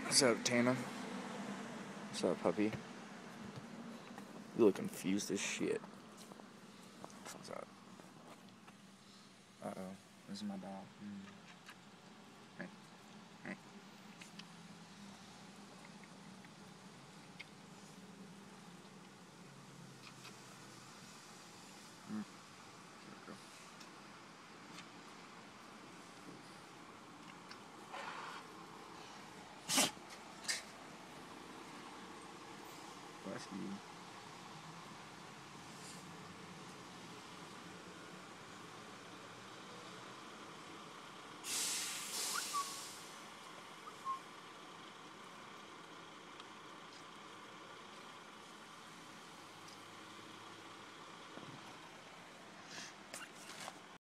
What's up, Tana? What's up, puppy? You look confused as shit. What's up? Uh-oh. This is my dog. Hey. Hey. Bless you.